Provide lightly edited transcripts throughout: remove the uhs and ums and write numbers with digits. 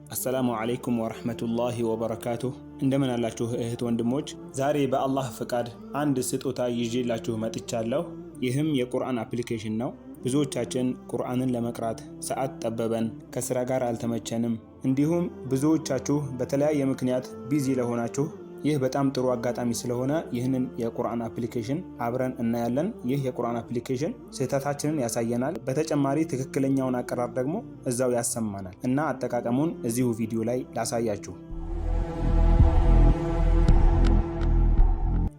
አሰላሙ አለይኩም ወረህመቱላሂ ወበረካቱሁ። እንደምን አላችሁ እህት ወንድሞች? ዛሬ በአላህ ፍቃድ አንድ ስጦታ ይዤላችሁ መጥቻለሁ። ይህም የቁርአን አፕሊኬሽን ነው። ብዙዎቻችን ቁርአንን ለመቅራት ሰዓት ጠበበን፣ ከስራ ጋር አልተመቸንም፣ እንዲሁም ብዙዎቻችሁ በተለያየ ምክንያት ቢዚ ለሆናችሁ ይህ በጣም ጥሩ አጋጣሚ ስለሆነ ይህንን የቁርአን አፕሊኬሽን አብረን እናያለን። ይህ የቁርአን አፕሊኬሽን ስህተታችንን ያሳየናል። በተጨማሪ ትክክለኛውን አቀራር ደግሞ እዛው ያሰማናል እና አጠቃቀሙን እዚሁ ቪዲዮ ላይ ላሳያችሁ።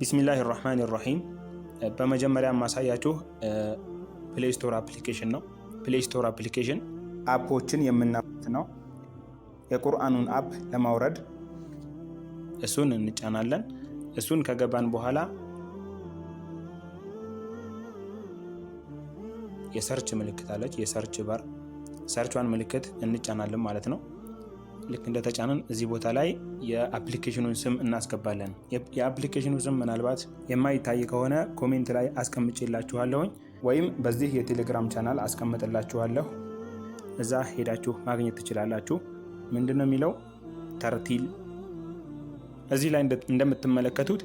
ቢስሚላሂ ራህማኒ ራሂም። በመጀመሪያ ማሳያችሁ ፕሌይ ስቶር አፕሊኬሽን ነው። ፕሌይ ስቶር አፕሊኬሽን አፖችን የምናበት ነው። የቁርአኑን አፕ ለማውረድ እሱን እንጫናለን። እሱን ከገባን በኋላ የሰርች ምልክት አለች፣ የሰርች ባር ሰርቿን ምልክት እንጫናለን ማለት ነው። ልክ እንደተጫነን እዚህ ቦታ ላይ የአፕሊኬሽኑን ስም እናስገባለን። የአፕሊኬሽኑ ስም ምናልባት የማይታይ ከሆነ ኮሜንት ላይ አስቀምጬላችኋለሁኝ ወይም በዚህ የቴሌግራም ቻናል አስቀምጥላችኋለሁ። እዛ ሄዳችሁ ማግኘት ትችላላችሁ። ምንድነው የሚለው? ተርቲል። እዚህ ላይ እንደምትመለከቱት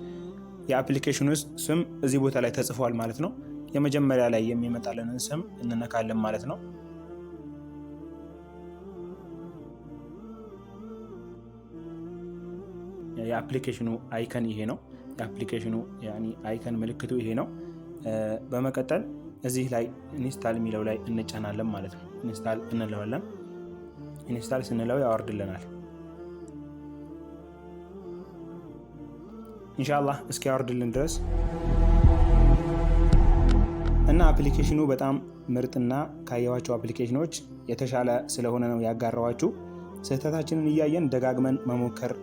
የአፕሊኬሽኑ ስም እዚህ ቦታ ላይ ተጽፏል ማለት ነው። የመጀመሪያ ላይ የሚመጣልንን ስም እንነካለን ማለት ነው። የአፕሊኬሽኑ አይከን ይሄ ነው። የአፕሊኬሽኑ አይከን ምልክቱ ይሄ ነው። በመቀጠል እዚህ ላይ ኢንስታል የሚለው ላይ እንጫናለን ማለት ነው። ኢንስታል እንለዋለን። ኢንስታል ስንለው ያወርድልናል። ኢንሻአላህ እስኪያወርድልን ድረስ እና አፕሊኬሽኑ በጣም ምርጥና ካየዋቸው አፕሊኬሽኖች የተሻለ ስለሆነ ነው ያጋራዋችሁ። ስህተታችንን እያየን ደጋግመን መሞከር፣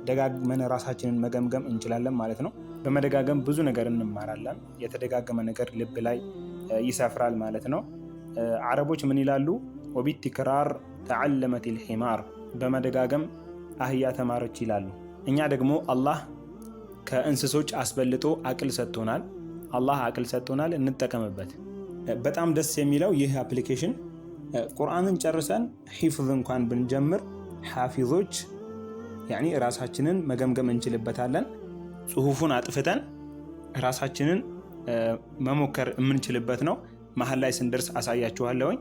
ደጋግመን ራሳችንን መገምገም እንችላለን ማለት ነው። በመደጋገም ብዙ ነገር እንማራለን። የተደጋገመ ነገር ልብ ላይ ይሰፍራል ማለት ነው። አረቦች ምን ይላሉ? ወቢትክራር ተዓለመቲል ሒማር፣ በመደጋገም አህያ ተማረች ይላሉ። እኛ ደግሞ አላህ ከእንስሶች አስበልጦ አቅል ሰጥቶናል። አላህ አቅል ሰጥቶናል፣ እንጠቀምበት። በጣም ደስ የሚለው ይህ አፕሊኬሽን ቁርአንን ጨርሰን ሒፍዝ እንኳን ብንጀምር ሓፊዞች ራሳችንን መገምገም እንችልበታለን። ጽሁፉን አጥፍተን ራሳችንን መሞከር የምንችልበት ነው። መሀል ላይ ስንደርስ አሳያችኋለሁኝ።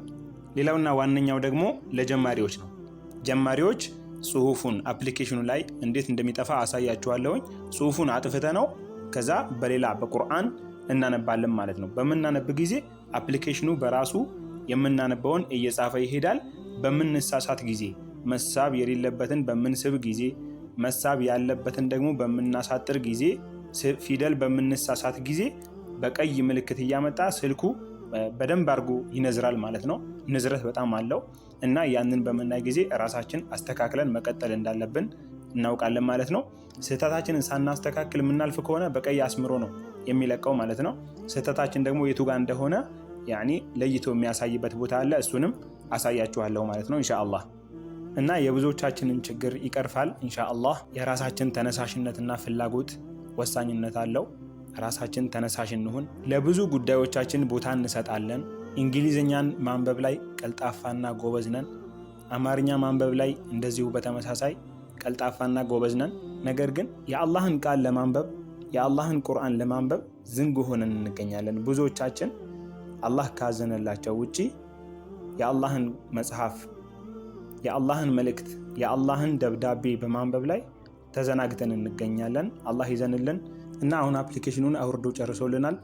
ሌላውና ዋነኛው ደግሞ ለጀማሪዎች ነው። ጀማሪዎች ጽሁፉን አፕሊኬሽኑ ላይ እንዴት እንደሚጠፋ አሳያችኋለሁኝ። ጽሁፉን አጥፍተ ነው ከዛ በሌላ በቁርአን እናነባለን ማለት ነው። በምናነብ ጊዜ አፕሊኬሽኑ በራሱ የምናነበውን እየጻፈ ይሄዳል። በምንሳሳት ጊዜ መሳብ የሌለበትን በምንስብ ጊዜ፣ መሳብ ያለበትን ደግሞ በምናሳጥር ጊዜ፣ ፊደል በምንሳሳት ጊዜ በቀይ ምልክት እያመጣ ስልኩ በደንብ አድርጎ ይነዝራል ማለት ነው። ንዝረት በጣም አለው እና ያንን በምናይ ጊዜ ራሳችን አስተካክለን መቀጠል እንዳለብን እናውቃለን ማለት ነው። ስህተታችንን ሳናስተካክል የምናልፍ ከሆነ በቀይ አስምሮ ነው የሚለቀው ማለት ነው። ስህተታችን ደግሞ የቱ ጋር እንደሆነ ለይቶ የሚያሳይበት ቦታ አለ። እሱንም አሳያችኋለሁ ማለት ነው ኢንሻአላህ። እና የብዙዎቻችንን ችግር ይቀርፋል ኢንሻአላህ። የራሳችን ተነሳሽነትና ፍላጎት ወሳኝነት አለው። ራሳችን ተነሳሽ እንሁን። ለብዙ ጉዳዮቻችን ቦታ እንሰጣለን። እንግሊዝኛን ማንበብ ላይ ቀልጣፋና ጎበዝ ነን። አማርኛ ማንበብ ላይ እንደዚሁ በተመሳሳይ ቀልጣፋና ጎበዝ ነን። ነገር ግን የአላህን ቃል ለማንበብ የአላህን ቁርአን ለማንበብ ዝንጉ ሆነን እንገኛለን። ብዙዎቻችን አላህ ካዘነላቸው ውጪ የአላህን መጽሐፍ፣ የአላህን መልእክት፣ የአላህን ደብዳቤ በማንበብ ላይ ተዘናግተን እንገኛለን። አላህ ይዘንልን እና አሁን አፕሊኬሽኑን አውርዶ ጨርሶልናል።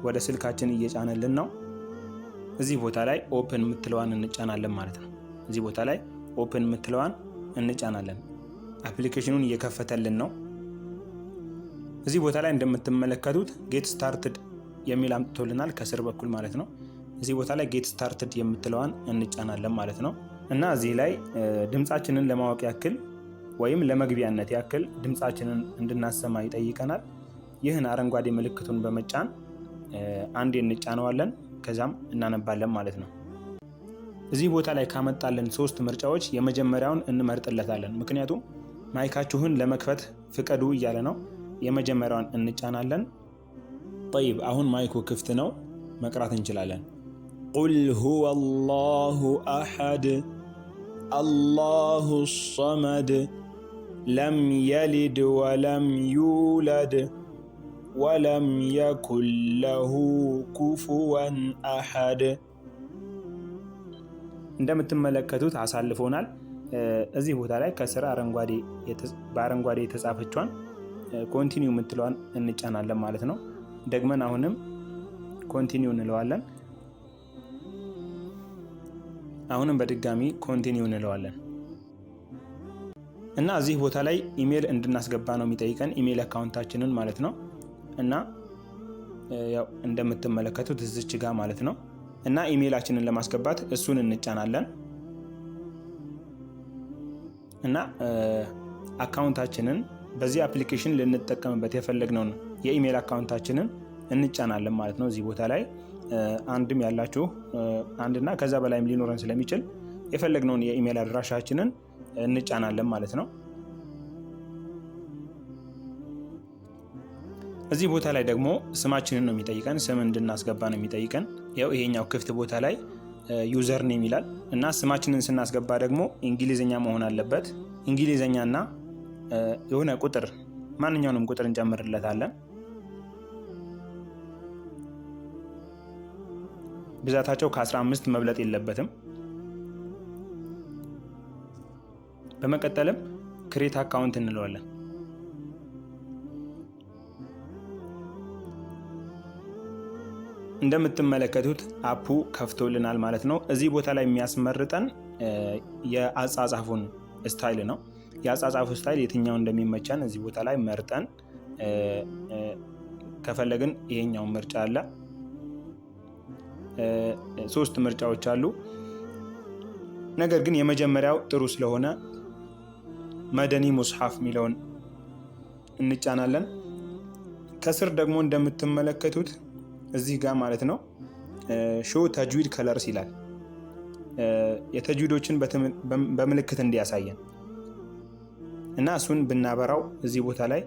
ወደ ስልካችን እየጫነልን ነው። እዚህ ቦታ ላይ ኦፕን የምትለዋን እንጫናለን ማለት ነው። እዚህ ቦታ ላይ ኦፕን የምትለዋን እንጫናለን። አፕሊኬሽኑን እየከፈተልን ነው። እዚህ ቦታ ላይ እንደምትመለከቱት ጌት ስታርትድ የሚል አምጥቶልናል ከስር በኩል ማለት ነው። እዚህ ቦታ ላይ ጌት ስታርትድ የምትለዋን እንጫናለን ማለት ነው። እና እዚህ ላይ ድምፃችንን ለማወቅ ያክል ወይም ለመግቢያነት ያክል ድምፃችንን እንድናሰማ ይጠይቀናል። ይህን አረንጓዴ ምልክቱን በመጫን አንዴ እንጫነዋለን፣ ከዛም እናነባለን ማለት ነው። እዚህ ቦታ ላይ ካመጣልን 3 ምርጫዎች የመጀመሪያውን እንመርጥለታለን። ምክንያቱም ማይካችሁን ለመክፈት ፍቀዱ እያለ ነው። የመጀመሪያውን እንጫናለን። ጠይብ፣ አሁን ማይኩ ክፍት ነው፣ መቅራት እንችላለን። ቁል ሁወ አላሁ አሐድ الله الصمد لم يلد ولم يولد ولم يكن له كفوا أحد እንደምትመለከቱት አሳልፎናል። እዚህ ቦታ ላይ ከስር በአረንጓዴ የተጻፈችዋን ኮንቲኒው የምትለዋን እንጫናለን ማለት ነው። ደግመን አሁንም ኮንቲኒው እንለዋለን። አሁንም በድጋሚ ኮንቲኒው እንለዋለን እና እዚህ ቦታ ላይ ኢሜል እንድናስገባ ነው የሚጠይቀን፣ ኢሜል አካውንታችንን ማለት ነው። እና ያው እንደምትመለከቱት እዚች ጋር ማለት ነው። እና ኢሜላችንን ለማስገባት እሱን እንጫናለን እና አካውንታችንን በዚህ አፕሊኬሽን ልንጠቀምበት የፈለግነውን የኢሜል አካውንታችንን እንጫናለን ማለት ነው። እዚህ ቦታ ላይ አንድም ያላችሁ አንድና ከዛ በላይም ሊኖረን ስለሚችል የፈለግነውን የኢሜል አድራሻችንን እንጫናለን ማለት ነው። እዚህ ቦታ ላይ ደግሞ ስማችንን ነው የሚጠይቀን፣ ስም እንድናስገባ ነው የሚጠይቀን። ያው ይሄኛው ክፍት ቦታ ላይ ዩዘር ኔም ይላል እና ስማችንን ስናስገባ ደግሞ እንግሊዝኛ መሆን አለበት። እንግሊዝኛና የሆነ ቁጥር ማንኛውንም ቁጥር እንጨምርለታለን። ብዛታቸው ከ15 መብለጥ የለበትም። በመቀጠልም ክሬት አካውንት እንለዋለን። እንደምትመለከቱት አፑ ከፍቶልናል ማለት ነው። እዚህ ቦታ ላይ የሚያስመርጠን የአጻጻፉን ስታይል ነው። የአጻጻፉ ስታይል የትኛው እንደሚመቸን እዚህ ቦታ ላይ መርጠን ከፈለግን ይሄኛው ምርጫ አለ። 3 ምርጫዎች አሉ። ነገር ግን የመጀመሪያው ጥሩ ስለሆነ መደኒ ሙስሐፍ የሚለውን እንጫናለን። ከስር ደግሞ እንደምትመለከቱት እዚህ ጋር ማለት ነው ሾው ተጅዊድ ከለርስ ይላል። የተጅዊዶችን በምልክት እንዲያሳየን እና እሱን ብናበራው እዚህ ቦታ ላይ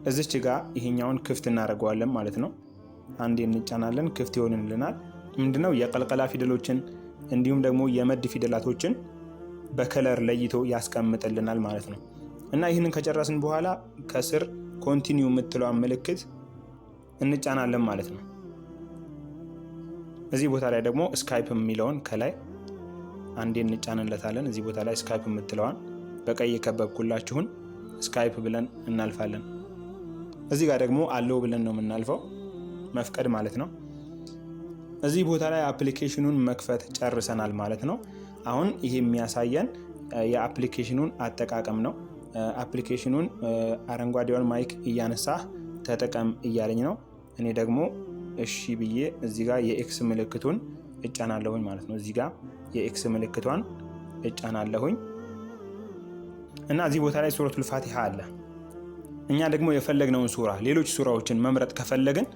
እዚች ጋር ይሄኛውን ክፍት እናደርገዋለን ማለት ነው። አንዴ እንጫናለን፣ ክፍት ይሆንልናል። ምንድነው የቀልቀላ ፊደሎችን እንዲሁም ደግሞ የመድ ፊደላቶችን በከለር ለይቶ ያስቀምጥልናል ማለት ነው። እና ይህንን ከጨረስን በኋላ ከስር ኮንቲኒው የምትለዋን ምልክት እንጫናለን ማለት ነው። እዚህ ቦታ ላይ ደግሞ ስካይፕ የሚለውን ከላይ አንዴ እንጫንለታለን። እዚህ ቦታ ላይ ስካይፕ የምትለዋን በቀይ የከበብኩላችሁን ስካይፕ ብለን እናልፋለን። እዚህ ጋር ደግሞ አለው ብለን ነው የምናልፈው፣ መፍቀድ ማለት ነው። እዚህ ቦታ ላይ አፕሊኬሽኑን መክፈት ጨርሰናል ማለት ነው። አሁን ይሄ የሚያሳየን የአፕሊኬሽኑን አጠቃቀም ነው። አፕሊኬሽኑን አረንጓዴውን ማይክ እያነሳህ ተጠቀም እያለኝ ነው። እኔ ደግሞ እሺ ብዬ እዚህ ጋር የኤክስ ምልክቱን እጫናለሁኝ ማለት ነው። እዚህ ጋር የኤክስ ምልክቷን እጫናለሁኝ እና እዚህ ቦታ ላይ ሱረቱል ፋቲሃ አለ። እኛ ደግሞ የፈለግነውን ሱራ፣ ሌሎች ሱራዎችን መምረጥ ከፈለግን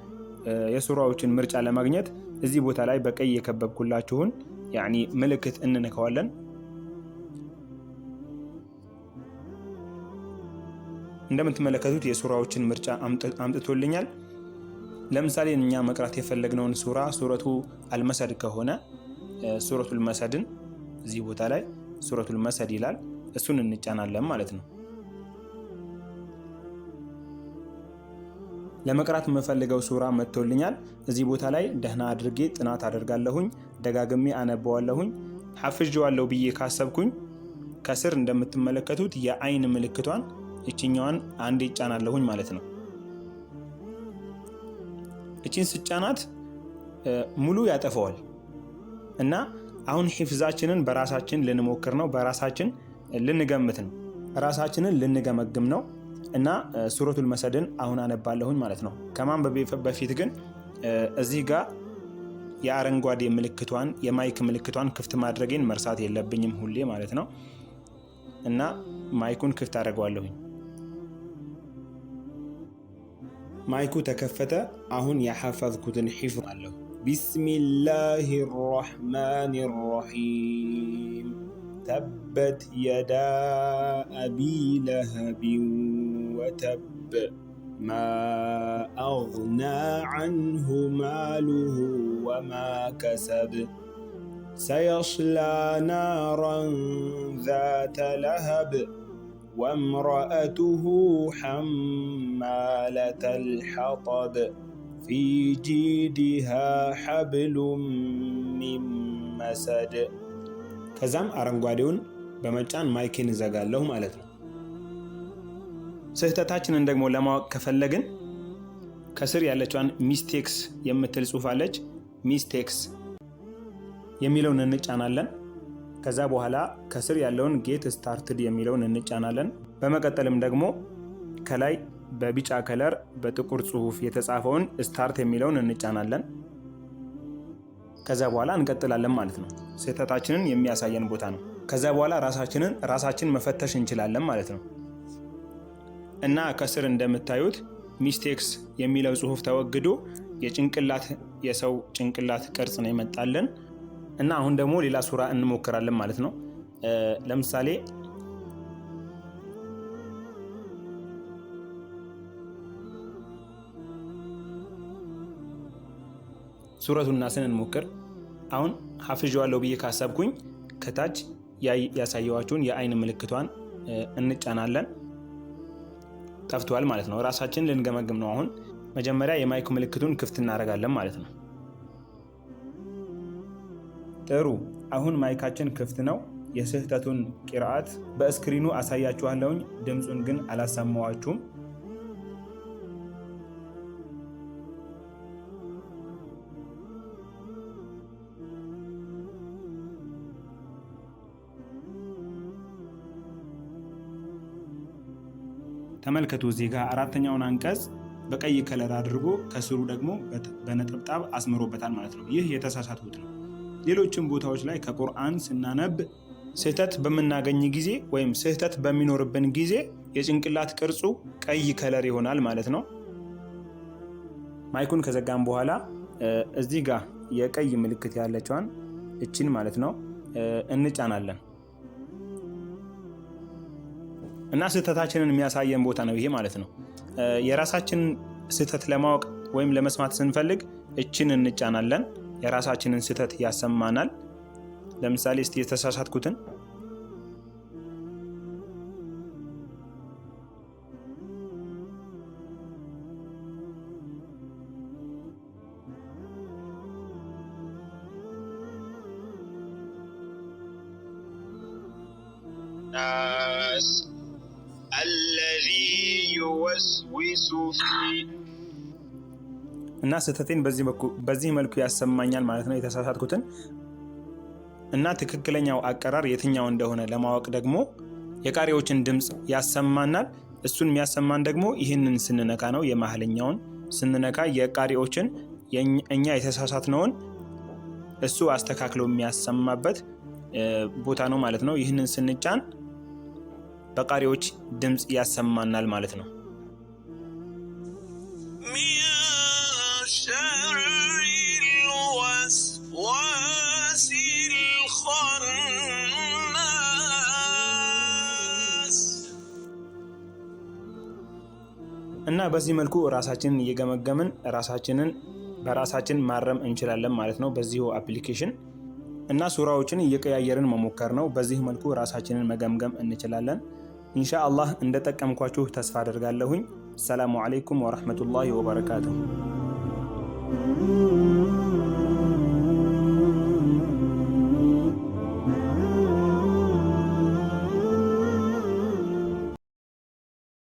የሱራዎችን ምርጫ ለማግኘት እዚህ ቦታ ላይ በቀይ የከበብኩላችሁን ያኒ ምልክት እንነካዋለን። እንደምትመለከቱት የሱራዎችን ምርጫ አምጥቶልኛል። ለምሳሌ እኛ መቅራት የፈለግነውን ሱራ ሱረቱ አልመሰድ ከሆነ ሱረቱል መሰድን እዚህ ቦታ ላይ ሱረቱል መሰድ ይላል፣ እሱን እንጫናለን ማለት ነው። ለመቅራት የምፈልገው ሱራ መጥቶልኛል። እዚህ ቦታ ላይ ደህና አድርጌ ጥናት አደርጋለሁኝ፣ ደጋግሜ አነበዋለሁኝ። ሐፍዤዋለሁ ብዬ ካሰብኩኝ ከስር እንደምትመለከቱት የአይን ምልክቷን እችኛዋን አንዴ ይጫናለሁኝ ማለት ነው። እቺን ስጫናት ሙሉ ያጠፈዋል እና አሁን ሂፍዛችንን በራሳችን ልንሞክር ነው፣ በራሳችን ልንገምት ነው፣ ራሳችንን ልንገመግም ነው እና ሱረቱል መሰድን አሁን አነባለሁኝ ማለት ነው። ከማንበብ በፊት ግን እዚህ ጋር የአረንጓዴ ምልክቷን የማይክ ምልክቷን ክፍት ማድረጌን መርሳት የለብኝም ሁሌ ማለት ነው። እና ማይኩን ክፍት አደርገዋለሁኝ። ማይኩ ተከፈተ። አሁን የሐፈዝኩትን ሒፍዝ አለሁ። ቢስሚላሂ ራሕማኒ ራሒም ተበት የዳ አቢ ለሀቢን ወተብ ማ አግና ዐንሁ ማሉሁ ወማ ከሰብ سيصلى نارا ذات لهب وامرأته حمالة الحطب في جيدها حبل من مسد ከዛም አረንጓዴውን በመጫን ማይኬን እዘጋለሁ ማለት ነው። ስህተታችንን ደግሞ ለማወቅ ከፈለግን ከስር ያለችዋን ሚስቴክስ የምትል ጽሑፍ አለች። ሚስቴክስ የሚለውን እንጫናለን። ከዛ በኋላ ከስር ያለውን ጌት ስታርትድ የሚለውን እንጫናለን። በመቀጠልም ደግሞ ከላይ በቢጫ ከለር በጥቁር ጽሑፍ የተጻፈውን ስታርት የሚለውን እንጫናለን። ከዛ በኋላ እንቀጥላለን ማለት ነው። ስህተታችንን የሚያሳየን ቦታ ነው። ከዛ በኋላ ራሳችን መፈተሽ እንችላለን ማለት ነው። እና ከስር እንደምታዩት ሚስቴክስ የሚለው ጽሑፍ ተወግዶ የሰው ጭንቅላት ቅርጽ ነው የመጣልን። እና አሁን ደግሞ ሌላ ሱራ እንሞክራለን ማለት ነው። ለምሳሌ ሱረቱን ናስን እንሞክር። አሁን ሐፍዤዋለሁ ብዬ ካሰብኩኝ ከታች ያሳየዋችሁን የአይን ምልክቷን እንጫናለን። ጠፍቷል ማለት ነው። ራሳችን ልንገመግም ነው። አሁን መጀመሪያ የማይክ ምልክቱን ክፍት እናደርጋለን ማለት ነው። ጥሩ። አሁን ማይካችን ክፍት ነው። የስህተቱን ቂራአት በስክሪኑ አሳያችኋለሁኝ። ድምፁን ግን አላሰማዋችሁም። ተመልከቱ። እዚህ ጋር አራተኛውን አንቀጽ በቀይ ከለር አድርጎ ከስሩ ደግሞ በነጠብጣብ አስምሮበታል ማለት ነው። ይህ የተሳሳትኩት ነው። ሌሎችም ቦታዎች ላይ ከቁርአን ስናነብ ስህተት በምናገኝ ጊዜ ወይም ስህተት በሚኖርብን ጊዜ የጭንቅላት ቅርጹ ቀይ ከለር ይሆናል ማለት ነው። ማይኩን ከዘጋም በኋላ እዚህ ጋር የቀይ ምልክት ያለችዋን እችን ማለት ነው እንጫናለን እና ስህተታችንን የሚያሳየን ቦታ ነው ይሄ ማለት ነው። የራሳችንን ስህተት ለማወቅ ወይም ለመስማት ስንፈልግ እችን እንጫናለን። የራሳችንን ስህተት ያሰማናል። ለምሳሌ እስቲ የተሳሳትኩትን እና ስህተቴን በዚህ መልኩ ያሰማኛል ማለት ነው። የተሳሳትኩትን እና ትክክለኛው አቀራር የትኛው እንደሆነ ለማወቅ ደግሞ የቃሪዎችን ድምፅ ያሰማናል። እሱን የሚያሰማን ደግሞ ይህንን ስንነካ ነው። የመሀለኛውን ስንነካ የቃሪዎችን እኛ የተሳሳትነውን እሱ አስተካክሎ የሚያሰማበት ቦታ ነው ማለት ነው። ይህንን ስንጫን በቃሪዎች ድምፅ ያሰማናል ማለት ነው። እና በዚህ መልኩ ራሳችንን እየገመገምን በራሳችን ማረም እንችላለን ማለት ነው በዚሁ አፕሊኬሽን። እና ሱራዎችን እየቀያየርን መሞከር ነው። በዚህ መልኩ ራሳችንን መገምገም እንችላለን። ኢንሻአላህ እንደጠቀምኳችሁ ተስፋ አደርጋለሁኝ። ሰላሙ አለይኩም ወራህመቱላሂ ወበረካቱሁ።